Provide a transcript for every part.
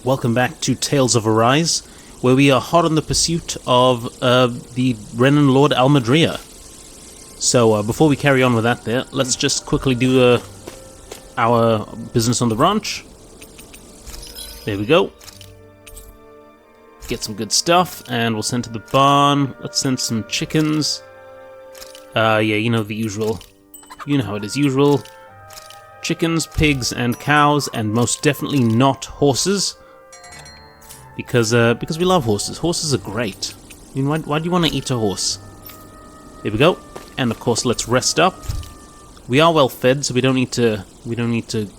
welcome back to Tales of Arise, where we are hot on the pursuit of the Renan Lord Almadria. So before we carry on with that there, let's just quickly do our business on the ranch. There we go. Get some good stuff, and we'll send to the barn. Let's send some chickens. Yeah, you know the usual. You know how it is usual. Chickens, pigs, and cows, and most definitely not horses. Because we love horses. Horses are great. I mean, why do you want to eat a horse? There we go. And of course, let's rest up. We are well fed, so we don't need to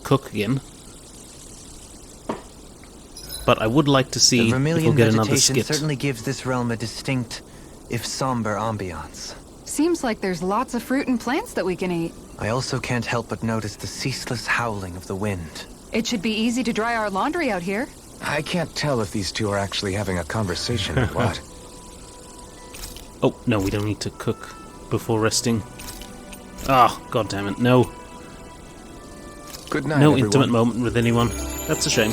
cook again. But I would like to see if we'll get another skit. Certainly gives this realm a distinct, if somber, ambiance. Seems like there's lots of fruit and plants that we can eat. I also can't help but notice the ceaseless howling of the wind. It should be easy to dry our laundry out here. I can't tell if these two are actually having a conversation or what. Oh, no, we don't need to cook before resting. Ah, oh, god damn it, no. Good night, no everyone. Intimate moment with anyone. That's a shame.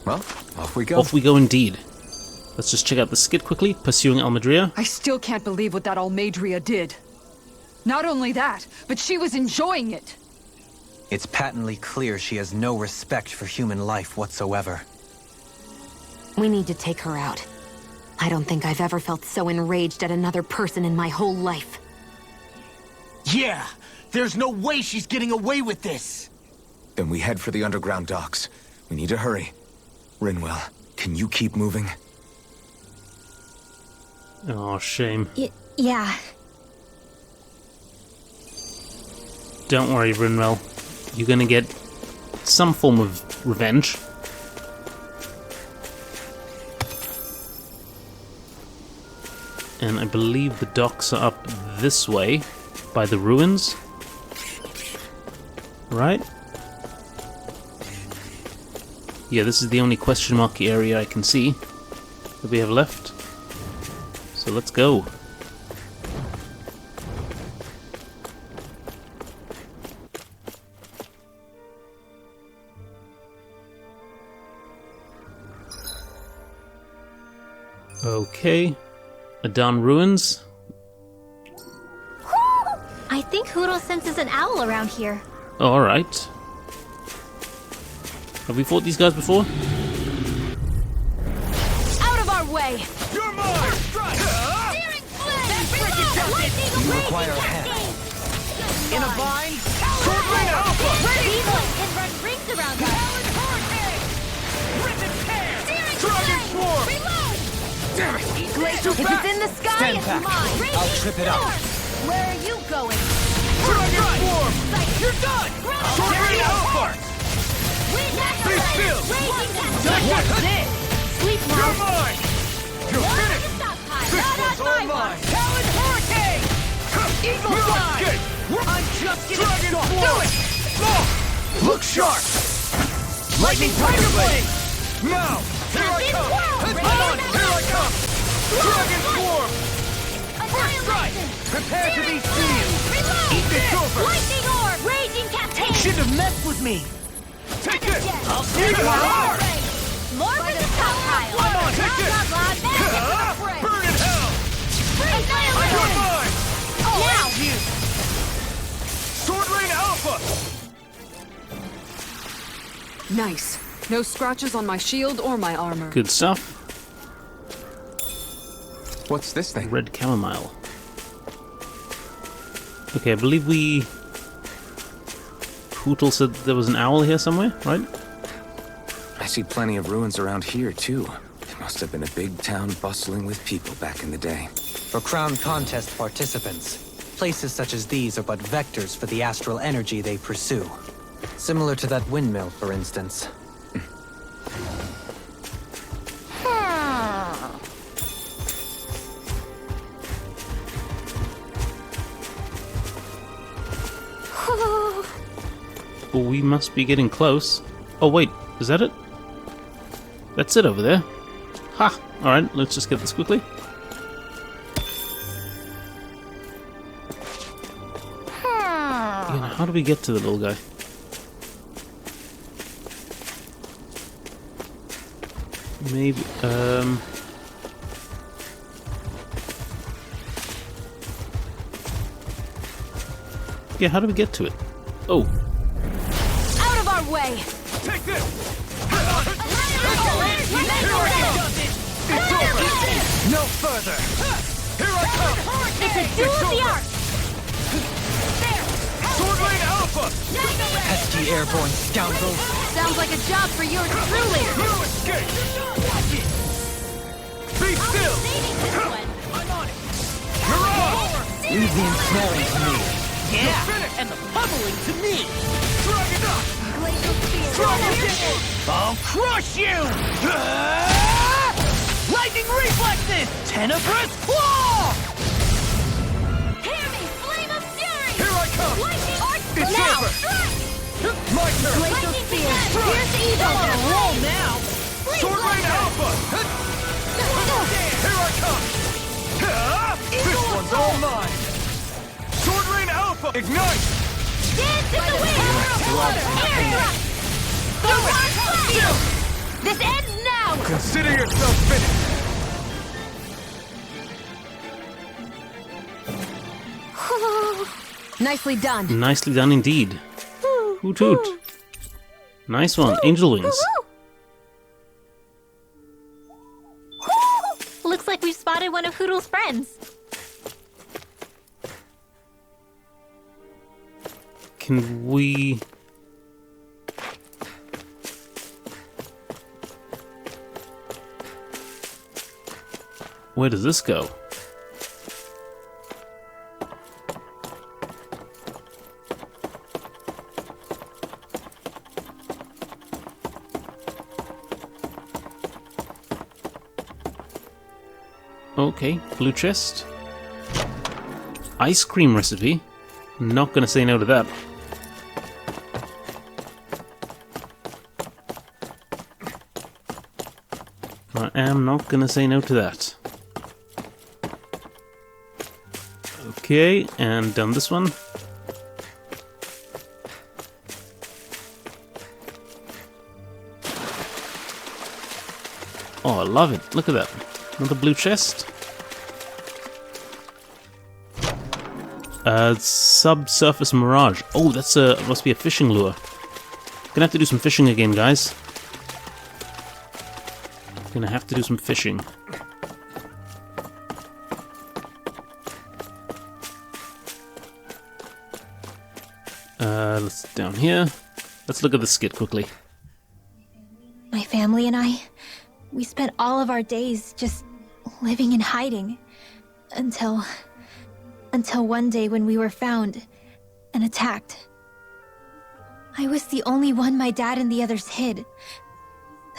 Well, off we go. Off we go indeed. Let's just check out the skit quickly, pursuing Almadria. I still can't believe what that Almadria did. Not only that, but she was enjoying it. It's patently clear she has no respect for human life whatsoever. We need to take her out. I don't think I've ever felt so enraged at another person in my whole life. Yeah! There's no way she's getting away with this! Then we head for the underground docks. We need to hurry. Rinwell, can you keep moving? Oh, shame. Yeah. Don't worry, Rinwell. You're gonna get some form of revenge. And I believe the docks are up this way, by the ruins. Right? Yeah, this is the only question mark area I can see that we have left. So let's go. Okay. Adan ruins. I think Hoodle senses an owl around here. Alright. Have we fought these guys before? Out of our way! You're mine! Steering flame! You require a hand. In a vine? Sword Ring Alpha! These ones can run rings around us. Rip and tear! Steering Dragon flame! Swarm! Reload! Damn it! If it's in the sky, Stand it's back. mine. I'll Raging trip it up. storm. Where are you going? Dragon Swarm! Sight. You're done! Ground Sword Ring barrier. Alpha! Be still! Raging What's tempest. this? Sleep You're now. mine! You're finished! Stockpile. This Not one's on all my mine! watch. Talon Hurricane! Eagle Fly! I'm just getting Dragon Swarm! Do it! Look sharp! Lightning Tiger Blade! Now! Here I come! Hold on! Here I come! Dragon Swarm! First strike! Prepare to be seen! Eat this over! Lightning orb. Raging captain. Shouldn't have messed with me! Take this! I'll see you hard! More for the stockpile. I'm on! Take this! Blah, blah, blah. Burn in hell! Annihilate. You're mine! Now. Sword Ring Alpha! Nice. No scratches on my shield or my armor. Good stuff. What's this thing? Red chamomile. Okay, I believe we... Hootle said there was an owl here somewhere, right? I see plenty of ruins around here, too. It must have been a big town bustling with people back in the day. For crown contest participants, places such as these are but vectors for the astral energy they pursue. Similar to that windmill, for instance. Well, we must be getting close. Oh wait, is that it? That's it over there. Ha! Alright, let's just get this quickly. You're gonna how do we get to the little guy? Maybe, yeah, how do we get to it? Oh. Out of our way! Take this! No further! Here I come! It's a duel of the arts! Sword Lane Alpha! Pesky airborne scoundrels! Sounds like a job for yours truly! No escape! Be still! I'm on it! You're on! Leave the ensnaring to me! Yeah! And the pummeling to me! Drag it up! Glacial spear! I'll crush you! Lightning reflexes! Tenebrous claw! Hear me! Flame of fury! Here I come! Lightning arc! It's Now! over. Strike! My turn! Glacial spear! Pierce evil! On a roll now! Sword Lane Alpha! Here I come! This one's all mine! Sword Lane Alpha! Ignite! Dance in the wind! Air thrust! The rock flash! This ends now! Consider yourself finished! Nicely done. Nicely done indeed. Hoot hoot. Nice one. Angel wings. Looks like we've spotted one of Hoodle's friends. Can we... Where does this go? Okay, blue chest. Ice cream recipe. Not gonna say no to that. I am not gonna say no to that. Okay, and done this one. Oh, I love it. Look at that. Another blue chest. Subsurface Mirage. Oh, that's must be a fishing lure. Gonna have to do some fishing again, guys. Gonna have to do some fishing. Let's down here. Let's look at the skit quickly. My family and I, we spent all of our days just living in hiding until one day when we were found and attacked. I was the only one my dad and the others hid.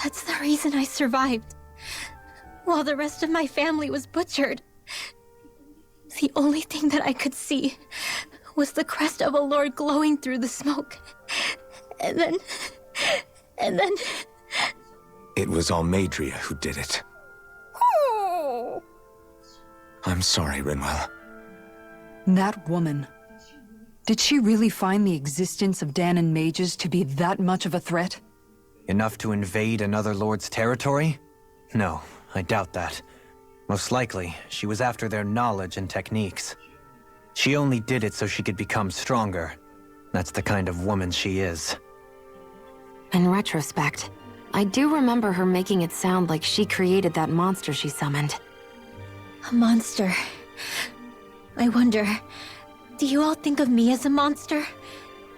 That's the reason I survived. While the rest of my family was butchered. The only thing that I could see was the crest of a lord glowing through the smoke. And then... It was Almadria who did it. I'm sorry, Rinwell. That woman. Did she really find the existence of Dahnan mages to be that much of a threat? Enough to invade another lord's territory? No, I doubt that. Most likely, she was after their knowledge and techniques. She only did it so she could become stronger. That's the kind of woman she is. In retrospect, I do remember her making it sound like she created that monster she summoned. A monster. I wonder, do you all think of me as a monster?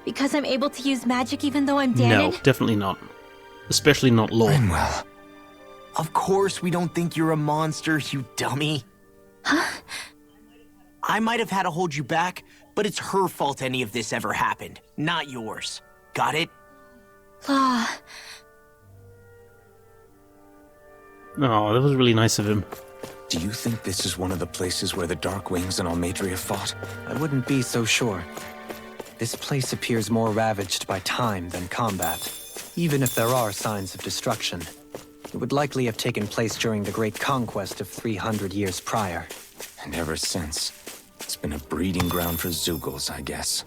Because I'm able to use magic even though I'm Dahnan? No, definitely not. Especially not law. Rinwell. Of course we don't think you're a monster, you dummy. Huh? I might have had to hold you back, but it's her fault any of this ever happened, not yours. Got it? Law. Oh, that was really nice of him. Do you think this is one of the places where the Dark Wings and Almadria fought? I wouldn't be so sure. This place appears more ravaged by time than combat. Even if there are signs of destruction, it would likely have taken place during the Great Conquest of 300 years prior. And ever since, it's been a breeding ground for Zeugles, I guess.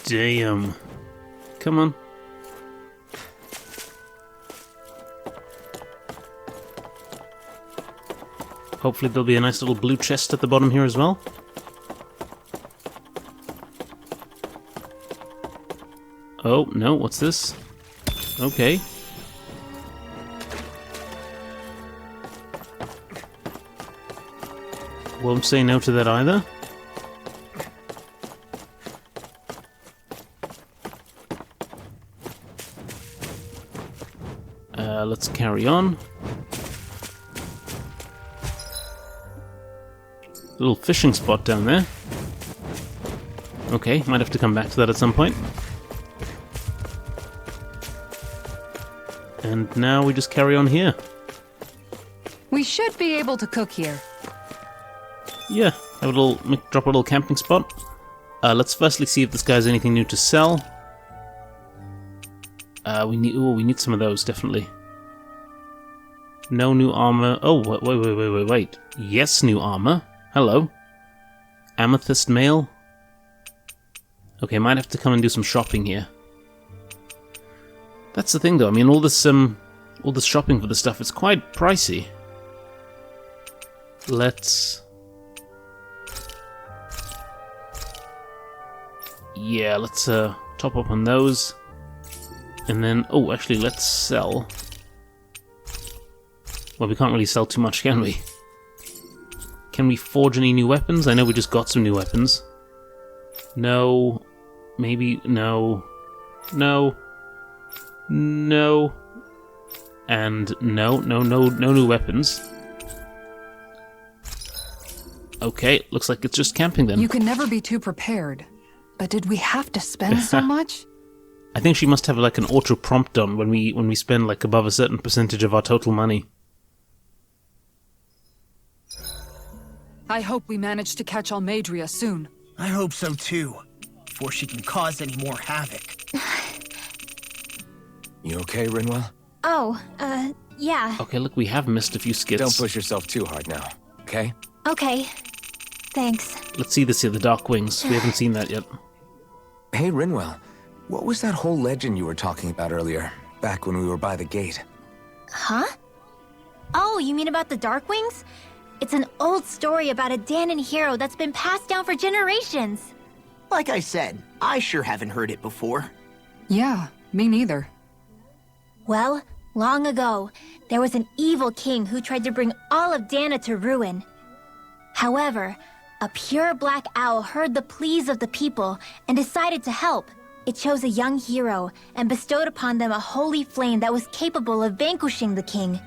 Damn. Come on. Hopefully there'll be a nice little blue chest at the bottom here as well. Oh, no, what's this? Okay. Won't say no to that either. Let's carry on. Little fishing spot down there. Okay, might have to come back to that at some point. And now we just carry on here. We should be able to cook here. Yeah, have a little, drop a little camping spot. Let's firstly see if this guy has anything new to sell. We need some of those, definitely. No new armor. Oh, wait. Yes, new armor. Hello. Amethyst mail. Okay, might have to come and do some shopping here. That's the thing, though. I mean, all this shopping for the stuff, it's quite pricey. Let's... Yeah, let's top up on those. And then, oh, actually, let's sell. Well, we can't really sell too much, can we? Can we forge any new weapons? I know we just got some new weapons. No. Maybe, no. No. No. And no new weapons. Okay, looks like it's just camping then. You can never be too prepared. But did we have to spend so much? I think she must have like an auto prompt on when we spend like above a certain percentage of our total money. I hope we manage to catch Almadria soon. I hope so too, before she can cause any more havoc. You okay, Rinwell? Oh, yeah. Okay, look, we have missed a few skits. Don't push yourself too hard now, okay? Okay. Thanks. Let's see this here, the Dark Wings. We haven't seen that yet. Hey, Rinwell, what was that whole legend you were talking about earlier, back when we were by the gate? Huh? Oh, you mean about the Darkwings? It's an old story about a Dahnan hero that's been passed down for generations. Like I said, I sure haven't heard it before. Yeah, me neither. Well, long ago, there was an evil king who tried to bring all of Dahna to ruin. However, a pure black owl heard the pleas of the people and decided to help. It chose a young hero and bestowed upon them a holy flame that was capable of vanquishing the king.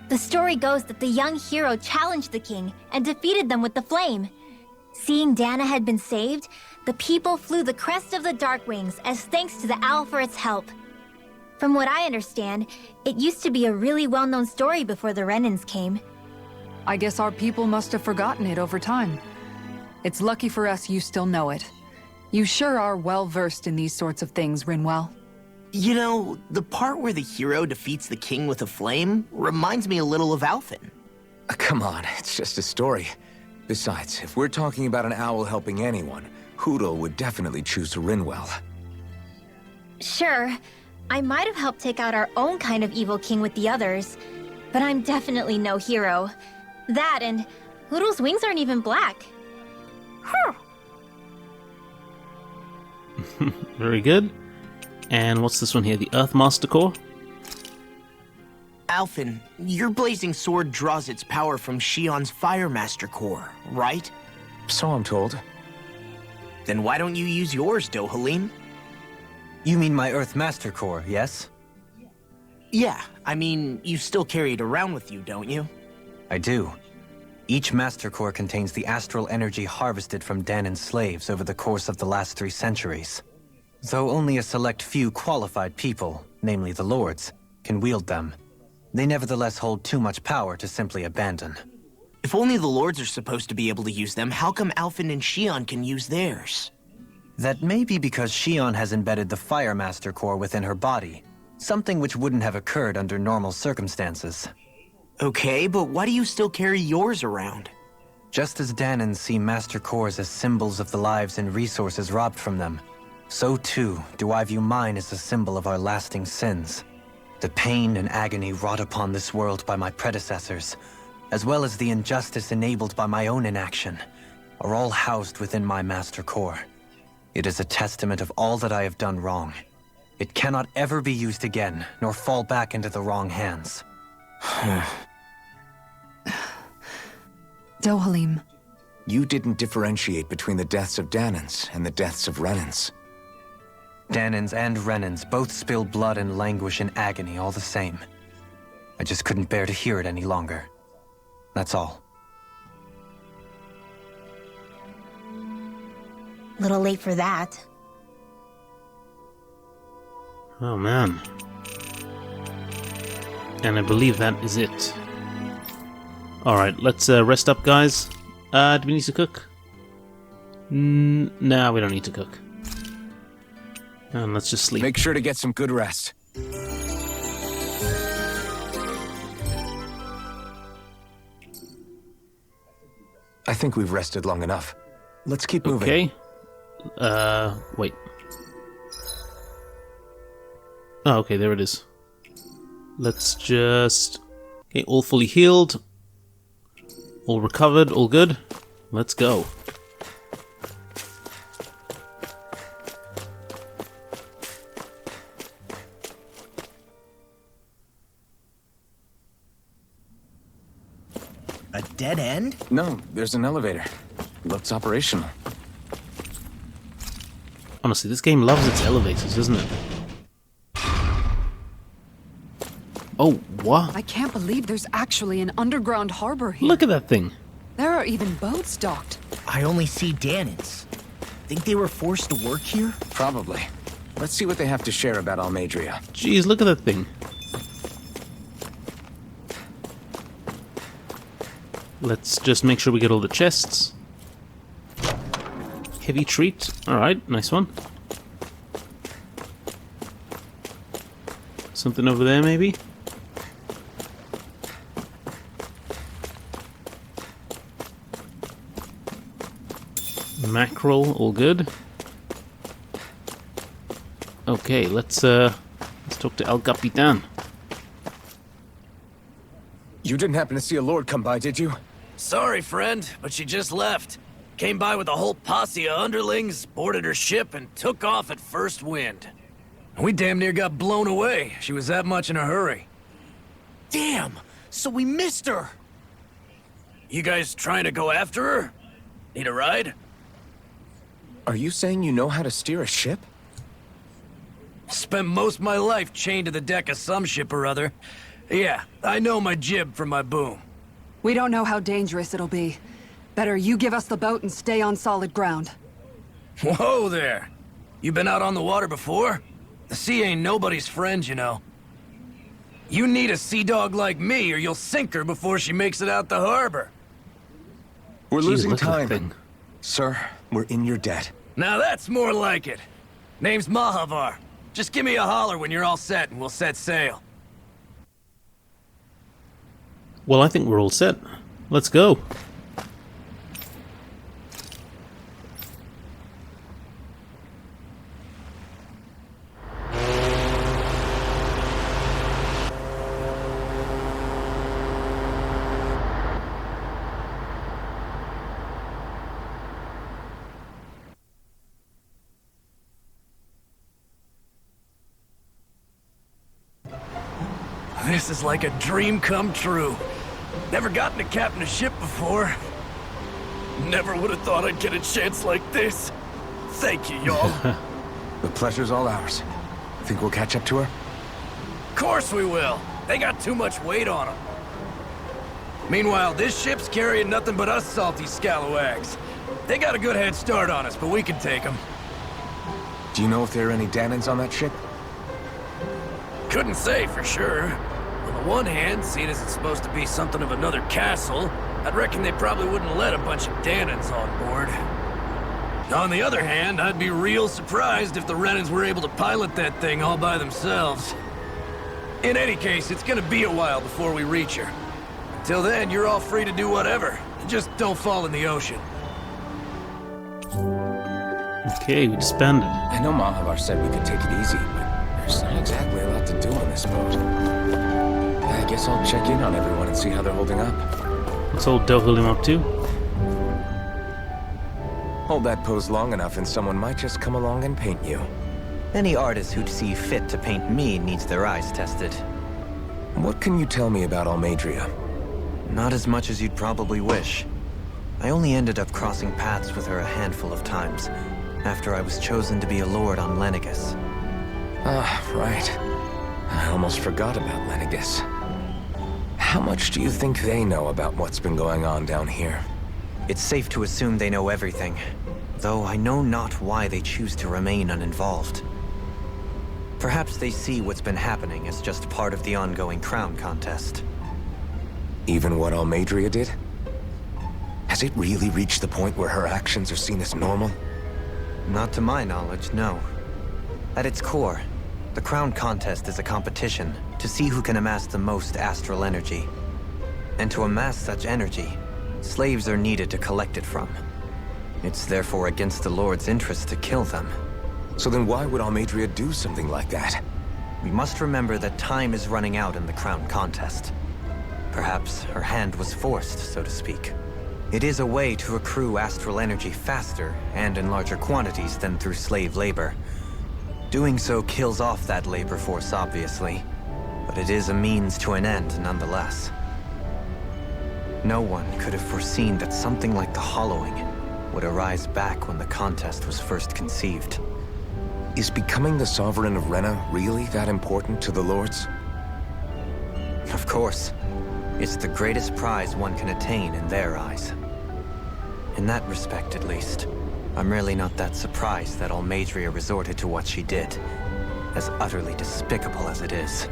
The story goes that the young hero challenged the king and defeated them with the flame. Seeing Dahna had been saved, the people flew the crest of the Darkwings as thanks to the owl for its help. From what I understand, it used to be a really well-known story before the Renans came. I guess our people must have forgotten it over time. It's lucky for us you still know it. You sure are well-versed in these sorts of things, Rinwell. You know, the part where the hero defeats the king with a flame reminds me a little of Alphen. Come on, it's just a story. Besides, if we're talking about an owl helping anyone, Hoodle would definitely choose Rinwell. Sure, I might have helped take out our own kind of evil king with the others, but I'm definitely no hero. That and Hoodle's wings aren't even black. Huh. Very good. And what's this one here? The Earthmaster Core? Alphen, your blazing sword draws its power from Shion's Firemaster Core, right? So I'm told. Then why don't you use yours, Dohalim? You mean my Earthmaster Core, yes? Yeah, I mean, you still carry it around with you, don't you? I do. Each Master Core contains the astral energy harvested from Dahnan's slaves over the course of the last 3 centuries. Though only a select few qualified people, namely the Lords, can wield them, they nevertheless hold too much power to simply abandon. If only the Lords are supposed to be able to use them, how come Alphen and Shion can use theirs? That may be because Shion has embedded the Firemaster Core within her body, something which wouldn't have occurred under normal circumstances. Okay, but why do you still carry yours around? Just as Dahnans see Master Cores as symbols of the lives and resources robbed from them, so too do I view mine as a symbol of our lasting sins. The pain and agony wrought upon this world by my predecessors, as well as the injustice enabled by my own inaction, are all housed within my master core. It is a testament of all that I have done wrong. It cannot ever be used again, nor fall back into the wrong hands. Dohalim. You didn't differentiate between the deaths of Dahnans and the deaths of Renans. Dahnans and Renans both spill blood and languish in agony all the same. I just couldn't bear to hear it any longer. That's all. Little late for that. Oh man. And I believe that is it. Alright, let's rest up, guys. Do we need to cook? Nah, we don't need to cook. And let's just sleep. Make sure to get some good rest. I think we've rested long enough. Let's keep moving. Okay. Wait. Oh, okay, there it is. Let's just... Okay, all fully healed. All recovered, all good. Let's go. A dead end? No, there's an elevator. Looks operational. Honestly, this game loves its elevators, doesn't it? Oh, what? I can't believe there's actually an underground harbor here. Look at that thing. There are even boats docked. I only see Dahnans. Think they were forced to work here? Probably. Let's see what they have to share about Almadria. Jeez, look at that thing. Let's just make sure we get all the chests. Heavy treat. Alright, nice one. Something over there, maybe? Mackerel, all good. Okay, let's talk to El Capitan. You didn't happen to see a lord come by, did you? Sorry, friend, but she just left. Came by with a whole posse of underlings, boarded her ship, and took off at first wind. We damn near got blown away. She was that much in a hurry. Damn! So we missed her! You guys trying to go after her? Need a ride? Are you saying you know how to steer a ship? Spent most of my life chained to the deck of some ship or other. Yeah, I know my jib from my boom. We don't know how dangerous it'll be. Better you give us the boat and stay on solid ground. Whoa there! You been out on the water before? The sea ain't nobody's friend, you know. You need a sea dog like me or you'll sink her before she makes it out the harbor. We're Jeez, losing look at that time. thing. Sir, we're in your debt. Now that's more like it. Name's Mahavar. Just give me a holler when you're all set and we'll set sail. Well, I think we're all set. Let's go. This is like a dream come true. Never gotten to captain a ship before. Never would have thought I'd get a chance like this. Thank you, y'all. The pleasure's all ours. Think we'll catch up to her? Of course we will. They got too much weight on them. Meanwhile, this ship's carrying nothing but us salty scalawags. They got a good head start on us, but we can take them. Do you know if there are any Dahnans on that ship? Couldn't say for sure. On the one hand, seeing as it's supposed to be something of another castle, I'd reckon they probably wouldn't let a bunch of Dahnans on board. On the other hand, I'd be real surprised if the Renans were able to pilot that thing all by themselves. In any case, it's gonna be a while before we reach her. Until then, you're all free to do whatever. Just don't fall in the ocean. Okay, we disbanded. I know Mahavar said we could take it easy, but there's not exactly a lot to do on this boat. I guess I'll check in on everyone and see how they're holding up. What's old Dohalim up to? Hold that pose long enough and someone might just come along and paint you. Any artist who'd see fit to paint me needs their eyes tested. What can you tell me about Almadria? Not as much as you'd probably wish. I only ended up crossing paths with her a handful of times, after I was chosen to be a lord on Lenegus. Ah, right. I almost forgot about Lenegus. How much do you think they know about what's been going on down here? It's safe to assume they know everything, though I know not why they choose to remain uninvolved. Perhaps they see what's been happening as just part of the ongoing crown contest. Even what Almadria did? Has it really reached the point where her actions are seen as normal? Not to my knowledge, no. At its core, the crown contest is a competition to see who can amass the most astral energy. And to amass such energy, slaves are needed to collect it from. It's therefore against the Lord's interest to kill them. So then why would Almadria do something like that? We must remember that time is running out in the crown contest. Perhaps her hand was forced, so to speak. It is a way to accrue astral energy faster and in larger quantities than through slave labor. Doing so kills off that labor force, obviously, but it is a means to an end nonetheless. No one could have foreseen that something like the Hollowing would arise back when the contest was first conceived. Is becoming the Sovereign of Rena really that important to the Lords? Of course. It's the greatest prize one can attain in their eyes. In that respect, at least, I'm really not that surprised that Almadria resorted to what she did, as utterly despicable as it is.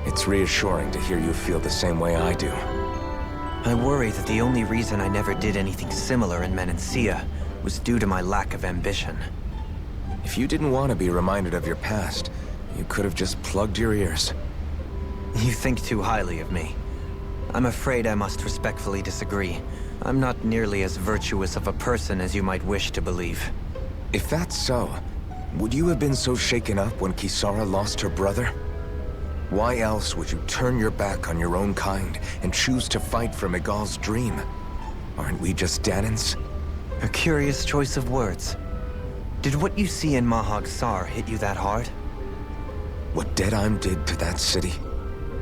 It's reassuring to hear you feel the same way I do. I worry that the only reason I never did anything similar in Menancia was due to my lack of ambition. If you didn't want to be reminded of your past, you could have just plugged your ears. You think too highly of me. I'm afraid I must respectfully disagree. I'm not nearly as virtuous of a person as you might wish to believe. If that's so, would you have been so shaken up when Kisara lost her brother? Why else would you turn your back on your own kind and choose to fight for Miguel's dream? Aren't we just Dahnans? A curious choice of words. Did what you see in Mahag Sar hit you that hard? What Deadheim did to that city,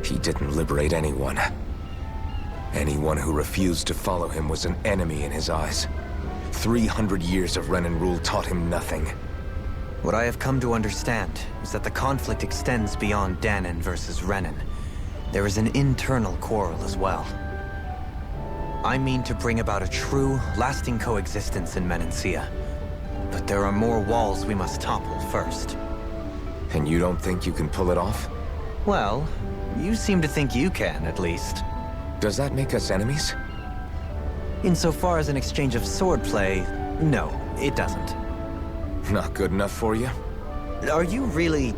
he didn't liberate anyone. Anyone who refused to follow him was an enemy in his eyes. 300 years of Renan rule taught him nothing. What I have come to understand is that the conflict extends beyond Dahnan versus Renan. There is an internal quarrel as well. I mean to bring about a true, lasting coexistence in Menancia. But there are more walls we must topple first. And you don't think you can pull it off? Well, you seem to think you can, at least. Does that make us enemies? Insofar as an exchange of swordplay, no, it doesn't. Not good enough for you? Are you really...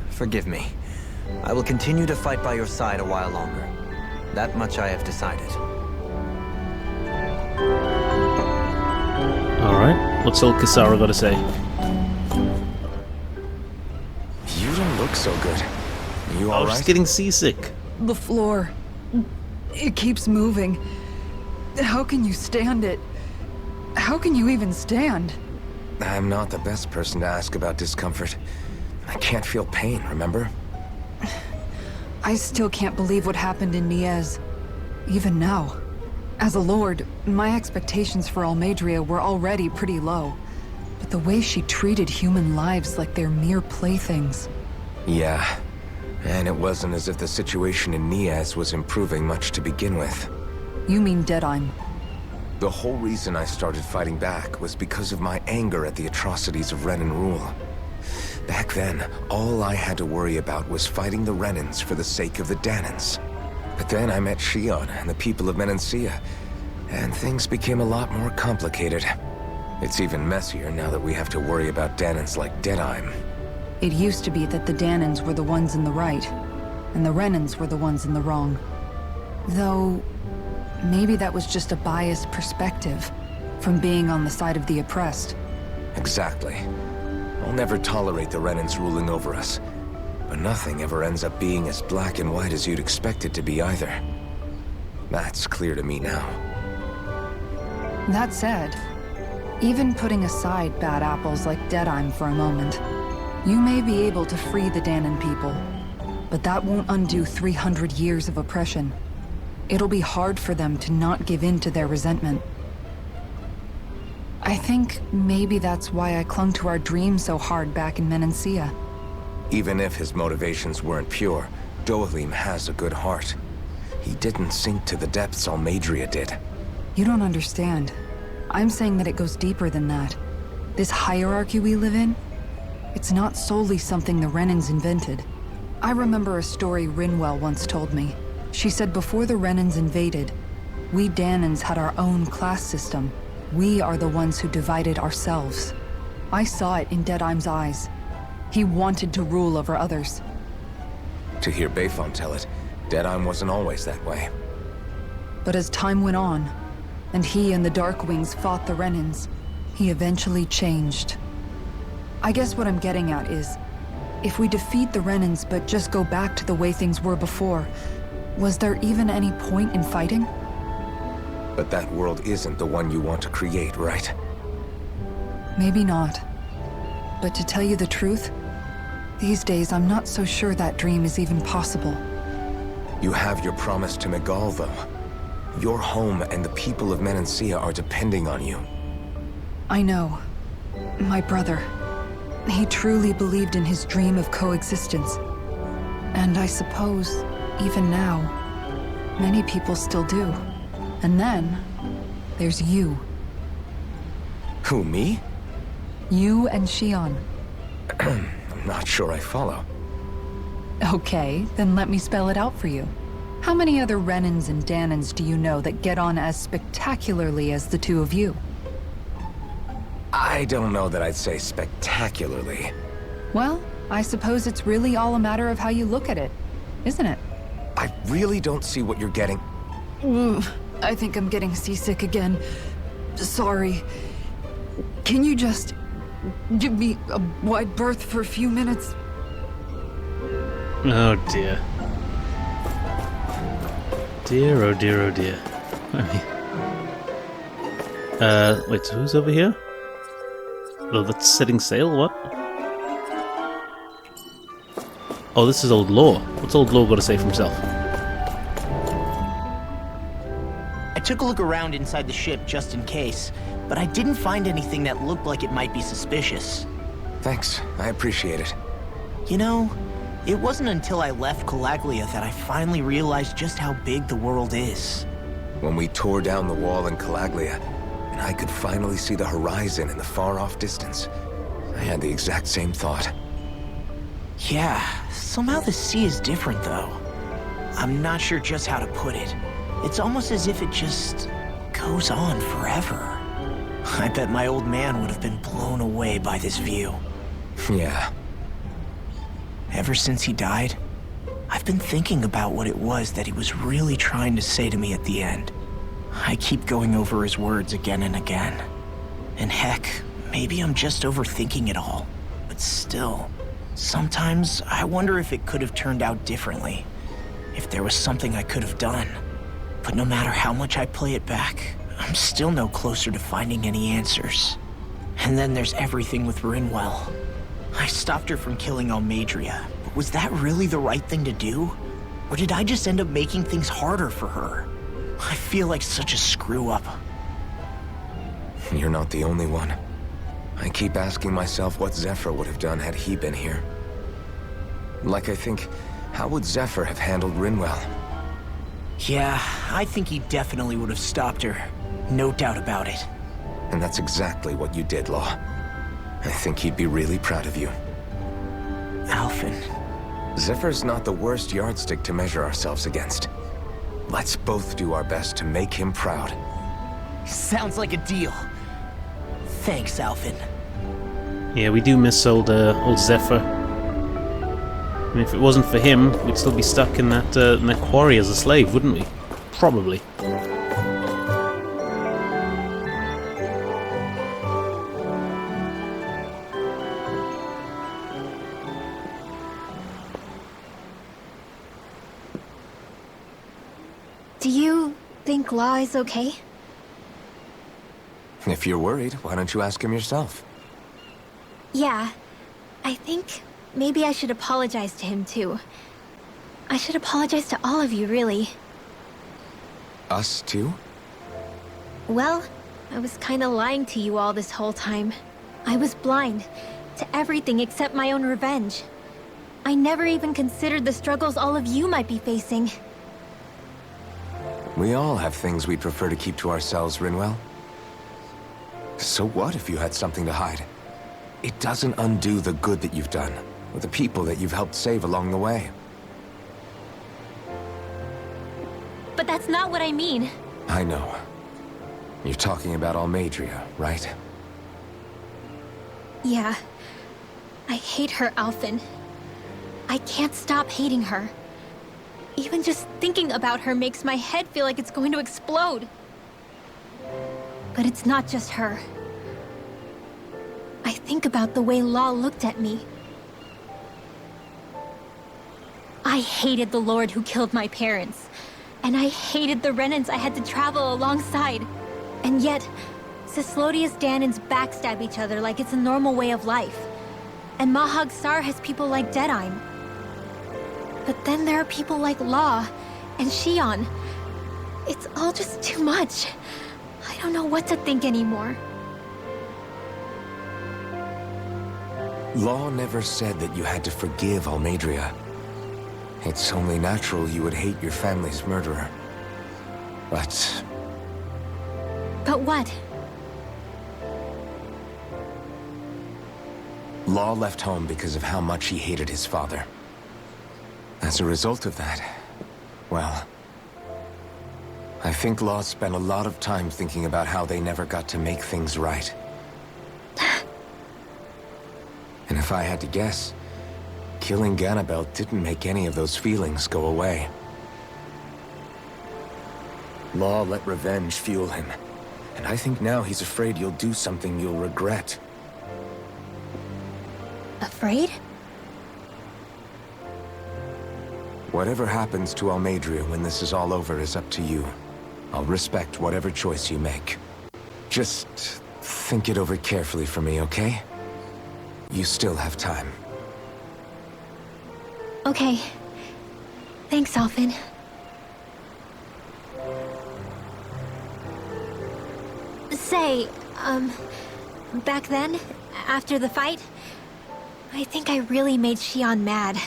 Forgive me. I will continue to fight by your side a while longer. That much I have decided. Alright, what's old Kisara got to say? You don't look so good. You I was alright? just getting seasick. The floor. It keeps moving. How can you stand it? How can you even stand? I'm not the best person to ask about discomfort. I can't feel pain, remember? I still can't believe what happened in Niez. Even now. As a lord, my expectations for Almadria were already pretty low. But the way she treated human lives like they're mere playthings. Yeah. And it wasn't as if the situation in Niaz was improving much to begin with. You mean Deadheim? The whole reason I started fighting back was because of my anger at the atrocities of Renan rule. Back then, all I had to worry about was fighting the Renans for the sake of the Dahnans. But then I met Shion and the people of Menancia, and things became a lot more complicated. It's even messier now that we have to worry about Dahnans like Deadheim. It used to be that the Dahnans were the ones in the right, and the Renans were the ones in the wrong. Though, maybe that was just a biased perspective. from being on the side of the oppressed. Exactly. I'll never tolerate the Renans ruling over us. But nothing ever ends up being as black and white as you'd expect it to be either. That's clear to me now. That said, even putting aside bad apples like Deadheim for a moment, you may be able to free the Dahnan people, but that won't undo 300 years of oppression. It'll be hard for them to not give in to their resentment. I think maybe that's why I clung to our dream so hard back in Menancia. Even if his motivations weren't pure, Dohalim has a good heart. He didn't sink to the depths Almadria did. You don't understand. I'm saying that it goes deeper than that. This hierarchy we live in, it's not solely something the Renans invented. I remember a story Rinwell once told me. She said before the Renans invaded, we Dahnans had our own class system. We are the ones who divided ourselves. I saw it in Deadheim's eyes. He wanted to rule over others. To hear Bayfon tell it, Deadheim wasn't always that way. But as time went on, and he and the Darkwings fought the Renans, he eventually changed. I guess what I'm getting at is, if we defeat the Renans but just go back to the way things were before, was there even any point in fighting? But that world isn't the one you want to create, right? Maybe not. But to tell you the truth, these days I'm not so sure that dream is even possible. You have your promise to Megal, though. Your home and the people of Menancia are depending on you. I know. My brother. He truly believed in his dream of coexistence. And I suppose, even now, many people still do. And then, there's you. Who, me? You and Shion. I'm not sure I follow. Okay, then let me spell it out for you. How many other Renans and Dahnans do you know that get on as spectacularly as the two of you? I don't know that I'd say spectacularly. Well, I suppose it's really all a matter of how you look at it, isn't it? I really don't see what you're getting. I think I'm getting seasick again. Sorry. Can you just give me a wide berth for a few minutes? Oh dear. Dear, oh dear, oh dear. Wait, so who's over here? Oh, that's setting sail, what? Oh, this is Old Law. What's Old Law got to say for himself? I took a look around inside the ship just in case, but I didn't find anything that looked like it might be suspicious. Thanks, I appreciate it. You know, it wasn't until I left Calaglia that I finally realized just how big the world is. When we tore down the wall in Calaglia, and I could finally see the horizon in the far-off distance, I had the exact same thought. Yeah, somehow the sea is different though. I'm not sure just how to put it. It's almost as if it just goes on forever. I bet my old man would have been blown away by this view. Yeah. Ever since he died, I've been thinking about what it was that he was really trying to say to me at the end. I keep going over his words again and again. And heck, maybe I'm just overthinking it all. But still, sometimes I wonder if it could have turned out differently. If there was something I could have done. But no matter how much I play it back, I'm still no closer to finding any answers. And then there's everything with Rinwell. I stopped her from killing Almadria, but was that really the right thing to do? Or did I just end up making things harder for her? I feel like such a screw-up. You're not the only one. I keep asking myself what Zephyr would have done had he been here. Like I think, how would Zephyr have handled Rinwell? Yeah, I think he definitely would have stopped her. No doubt about it. And that's exactly what you did, Law. I think he'd be really proud of you. Alphen. Zephyr's not the worst yardstick to measure ourselves against. Let's both do our best to make him proud. Sounds like a deal. Thanks, Alphen. Yeah, we do miss old Zephyr. And if it wasn't for him, we'd still be stuck in that quarry as a slave, wouldn't we? Probably. think Law is okay? If you're worried, why don't you ask him yourself? Yeah. I think maybe I should apologize to him too. I should apologize to all of you, really. Us too? Well, I was kinda lying to you all this whole time. I was blind to everything except my own revenge. I never even considered the struggles all of you might be facing. We all have things we'd prefer to keep to ourselves, Rinwell. So what if you had something to hide? It doesn't undo the good that you've done, or the people that you've helped save along the way. But that's not what I mean. I know. You're talking about Almadria, right? Yeah. I hate her, Alphen. I can't stop hating her. Even just thinking about her makes my head feel like it's going to explode. But it's not just her. I think about the way Law looked at me. I hated the Lord who killed my parents. And I hated the Renans I had to travel alongside. And yet, Ceslodia's Dahnans backstab each other like it's a normal way of life. And Mahag Sar has people like Deadine. But then there are people like Law and Shion. It's all just too much. I don't know what to think anymore. Law never said that you had to forgive Almadria. It's only natural you would hate your family's murderer. But what? Law left home because of how much he hated his father. As a result of that, well, I think Law spent a lot of time thinking about how they never got to make things right. And if I had to guess, killing Ganabel didn't make any of those feelings go away. Law let revenge fuel him, and I think now he's afraid you'll do something you'll regret. Afraid? Whatever happens to Almadria when this is all over is up to you. I'll respect whatever choice you make. Just think it over carefully for me, okay? You still have time. Okay. Thanks, Alphen. Say, back then, after the fight, I think I really made Shion mad.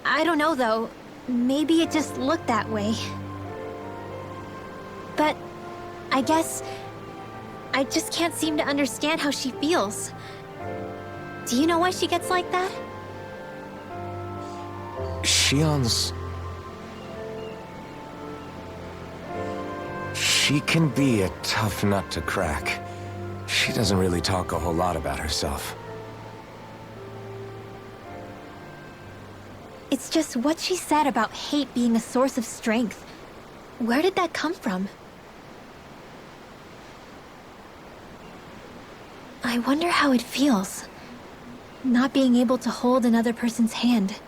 I don't know, though. Maybe it just looked that way. But I guess I just can't seem to understand how she feels. Do you know why she gets like that? Shion's... She can be a tough nut to crack. She doesn't really talk a whole lot about herself. It's just what she said about hate being a source of strength. Where did that come from? I wonder how it feels, not being able to hold another person's hand.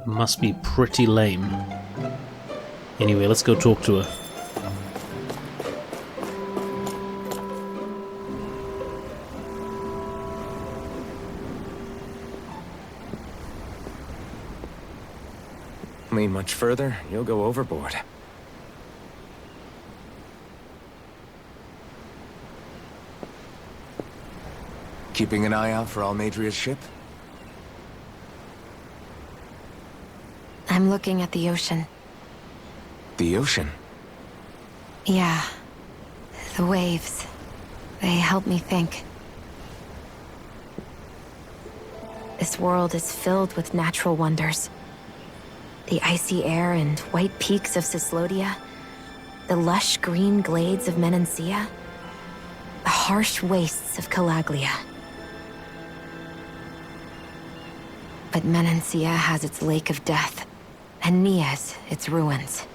Must be pretty lame. Anyway, let's go talk to her. Lean much further, you'll go overboard. Keeping an eye out for Almadria's ship? I'm looking at the ocean. The ocean? Yeah. The waves. They help me think. This world is filled with natural wonders. The icy air and white peaks of Cyslodia, the lush green glades of Menancia, the harsh wastes of Calaglia. But Menancia has its lake of death, and Nias its ruins.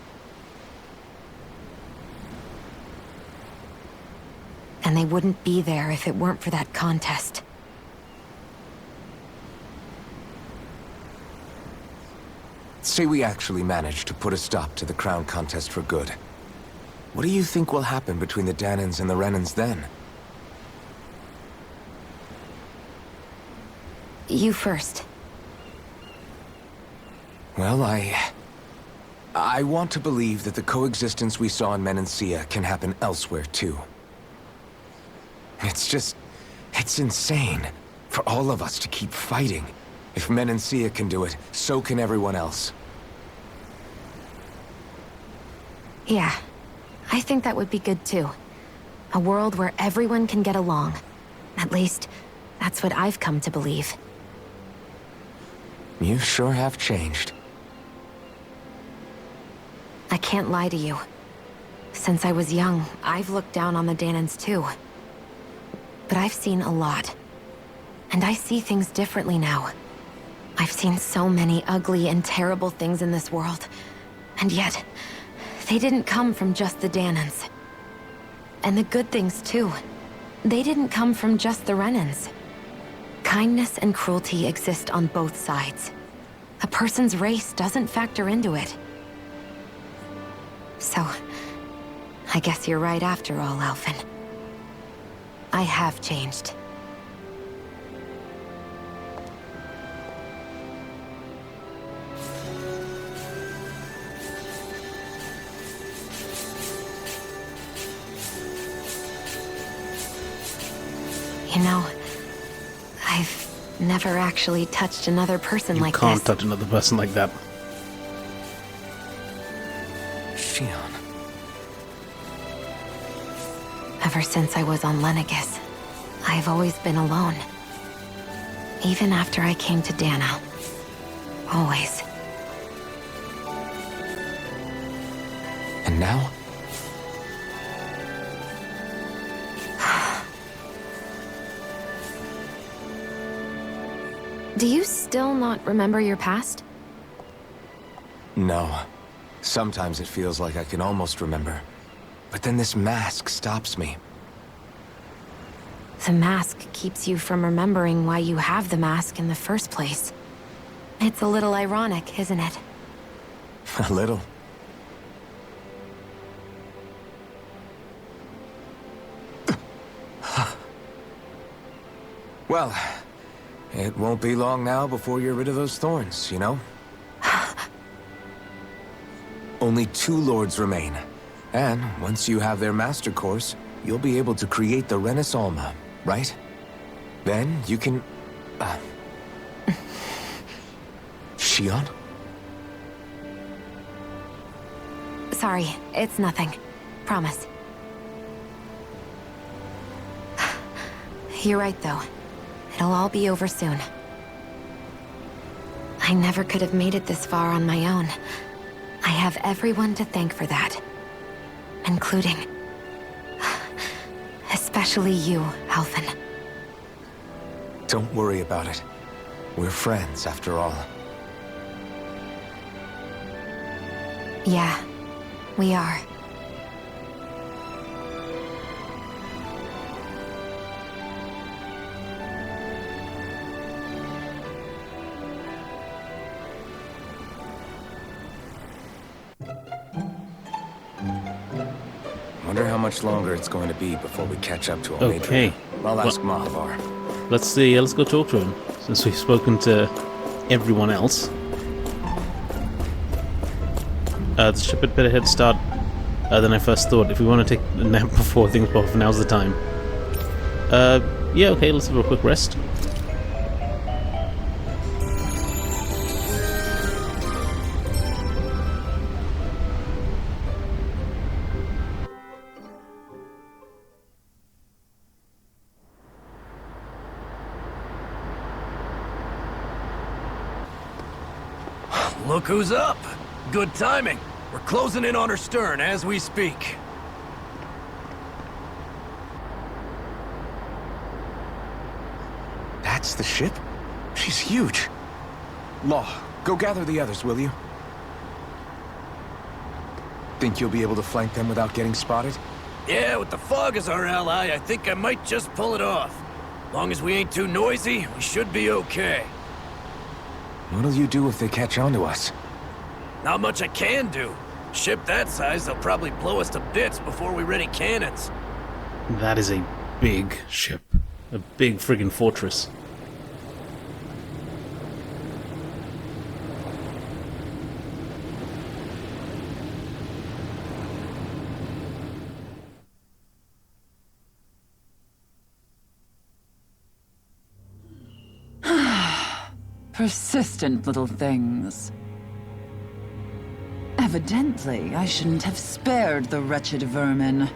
And they wouldn't be there if it weren't for that contest. say we actually manage to put a stop to the crown contest for good. What do you think will happen between the Dahnans and the Renans then? You first. Well, I want to believe that the coexistence we saw in Menancia can happen elsewhere, too. It's insane for all of us to keep fighting. If Menancia can do it, so can everyone else. Yeah, I think that would be good too. A world where everyone can get along. At least, that's what I've come to believe. You sure have changed. I can't lie to you. Since I was young, I've looked down on the Dahnans too. But I've seen a lot. And I see things differently now. I've seen so many ugly and terrible things in this world. And yet, they didn't come from just the Dahnans. And the good things too. They didn't come from just the Renans. Kindness and cruelty exist on both sides. A person's race doesn't factor into it. So, I guess you're right after all, Alphen. I have changed. You know, I've never actually touched another person like this. You can't touch another person like that. Shion. Ever since I was on Lenegis, I've always been alone. Even after I came to Dahna. Always. And now? Do you still not remember your past? No. Sometimes it feels like I can almost remember. But then this mask stops me. The mask keeps you from remembering why you have the mask in the first place. It's a little ironic, isn't it? A little. Well, it won't be long now before you're rid of those thorns, you know? Only 2 lords remain. And once you have their master course, you'll be able to create the Renis Alma, right? Then you can... Shion? Sorry, it's nothing. Promise. You're right, though. It'll all be over soon. I never could have made it this far on my own. I have everyone to thank for that. Including... especially you, Alphen. Don't worry about it. We're friends, after all. Yeah, we are. Wonder how much longer it's going to be before we catch up to Almadria. Okay. I'll ask Mahavar. Let's see, let's go talk to him, since we've spoken to everyone else. The ship had better head start than I first thought. If we want to take a nap before things pop off, now's the time. Yeah, okay, let's have a quick rest. Look who's up! Good timing. We're closing in on her stern as we speak. That's the ship? She's huge. Law, go gather the others, will you? Think you'll be able to flank them without getting spotted? Yeah, with the fog as our ally, I think I might just pull it off. Long as we ain't too noisy, we should be okay. What'll you do if they catch on to us? Not much I can do. Ship that size, they'll probably blow us to bits before we ready cannons. That is a big ship. A big friggin' fortress. Persistent little things. Evidently, I shouldn't have spared the wretched vermin.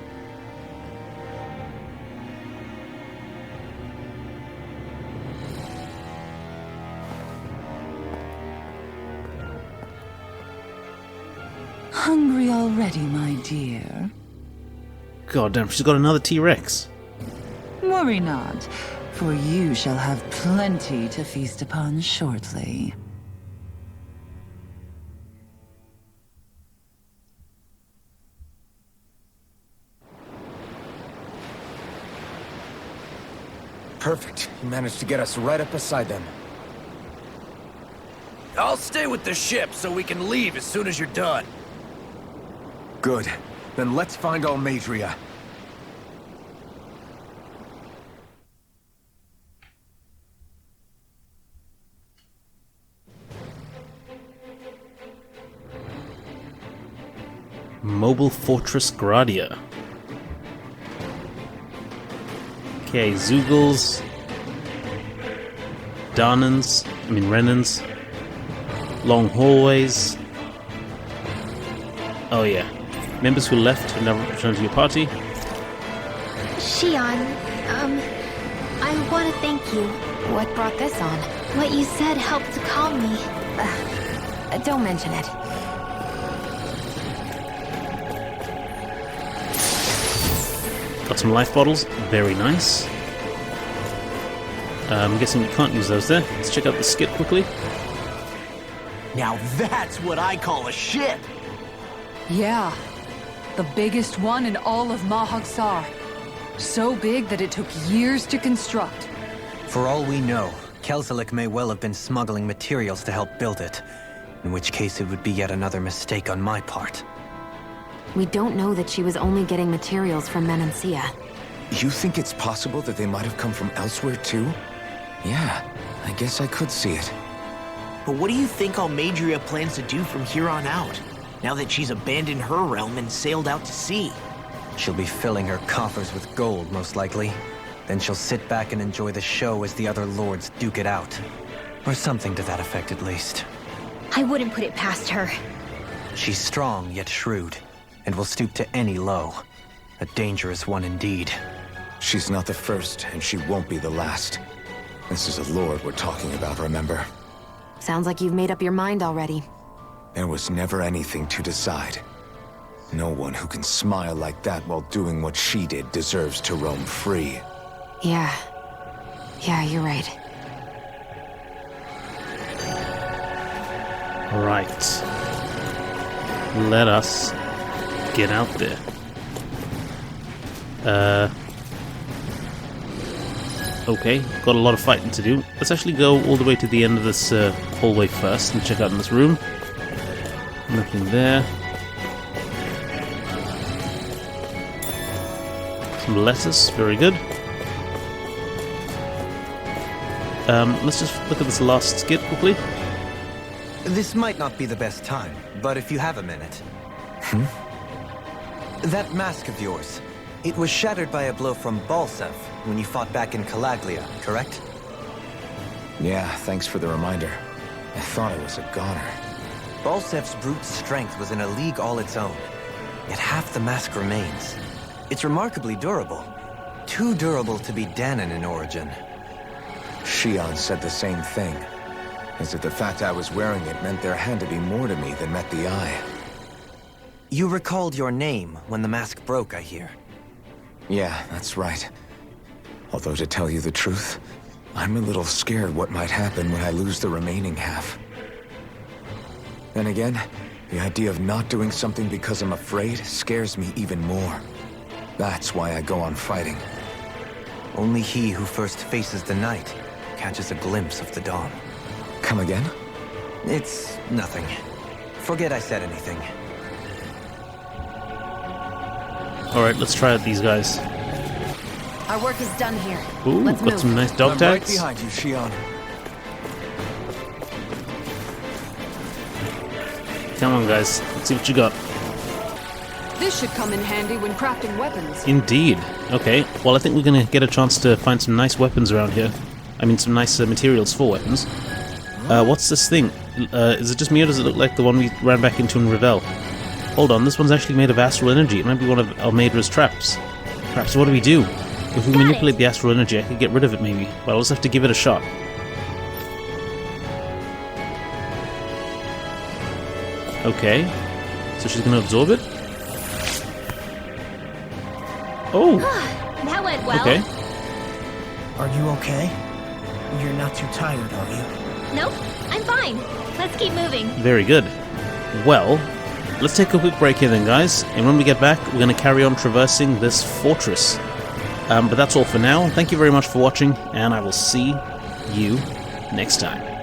Hungry already, my dear? God damn, she's got another T-Rex. Worry not, for you shall have plenty to feast upon shortly. Perfect. You managed to get us right up beside them. I'll stay with the ship so we can leave as soon as you're done. Good. Then let's find Almadria. Mobile Fortress Gradia. Okay, Zoogles. Renans. Long hallways. Oh yeah. Members who left and never returned to your party. Shion, I want to thank you. What brought this on? What you said helped to calm me. Don't mention it. Got some life bottles. Very nice. I'm guessing we can't use those there. Let's check out the skit quickly. Now that's what I call a ship! Yeah. The biggest one in all of Mahagsar. So big that it took years to construct. For all we know, Kelzelik may well have been smuggling materials to help build it. In which case it would be yet another mistake on my part. We don't know that she was only getting materials from Menancia. You think it's possible that they might have come from elsewhere too? Yeah, I guess I could see it. But what do you think Almadria plans to do from here on out? Now that she's abandoned her realm and sailed out to sea? She'll be filling her coffers with gold, most likely. Then she'll sit back and enjoy the show as the other lords duke it out. Or something to that effect, at least. I wouldn't put it past her. She's strong, yet shrewd, and will stoop to any low. A dangerous one indeed. She's not the first, and she won't be the last. This is a lord we're talking about, remember? Sounds like you've made up your mind already. There was never anything to decide. No one who can smile like that while doing what she did deserves to roam free. Yeah, you're right. Right. Let us get out there. Okay, got a lot of fighting to do. Let's actually go all the way to the end of this hallway first and check out in this room. Nothing there. Some letters, very good. Let's just look at this last skit quickly. This might not be the best time, but if you have a minute. That mask of yours, it was shattered by a blow from Balsev when you fought back in Calaglia, correct? Yeah, thanks for the reminder. I thought it was a goner. Balsev's brute strength was in a league all its own, yet half the mask remains. It's remarkably durable. Too durable to be Dahnan in origin. Shion said the same thing. As if the fact I was wearing it meant there had to be more to me than met the eye. You recalled your name when the mask broke, I hear. Yeah, that's right. Although to tell you the truth, I'm a little scared what might happen when I lose the remaining half. Then again, the idea of not doing something because I'm afraid scares me even more. That's why I go on fighting. Only he who first faces the night catches a glimpse of the dawn. Come again? It's nothing. Forget I said anything. Alright, let's try out these guys. Our work is done here. Ooh, Let's got move. some nice dog I'm right tags. behind you, Shion. Come on, guys. Let's see what you got. This should come in handy when crafting weapons. Indeed. Okay, well, I think we're going to get a chance to find some nice weapons around here. I mean, some nice materials for weapons. What's this thing? Is it just me, or does it look like the one we ran back into in Rinwell? Hold on, this one's actually made of astral energy. It might be one of Almeidra's traps. Perhaps, what do we do? If we manipulate the astral energy, I could get rid of it, maybe. Well, I'll just have to give it a shot. Okay. So she's going to absorb it? Oh! That went well. Okay. Are you okay? You're not too tired, are you? Nope, I'm fine. Let's keep moving. Very good. Well, let's take a quick break here then, guys. And when we get back, we're going to carry on traversing this fortress. But that's all for now. Thank you very much for watching, and I will see you next time.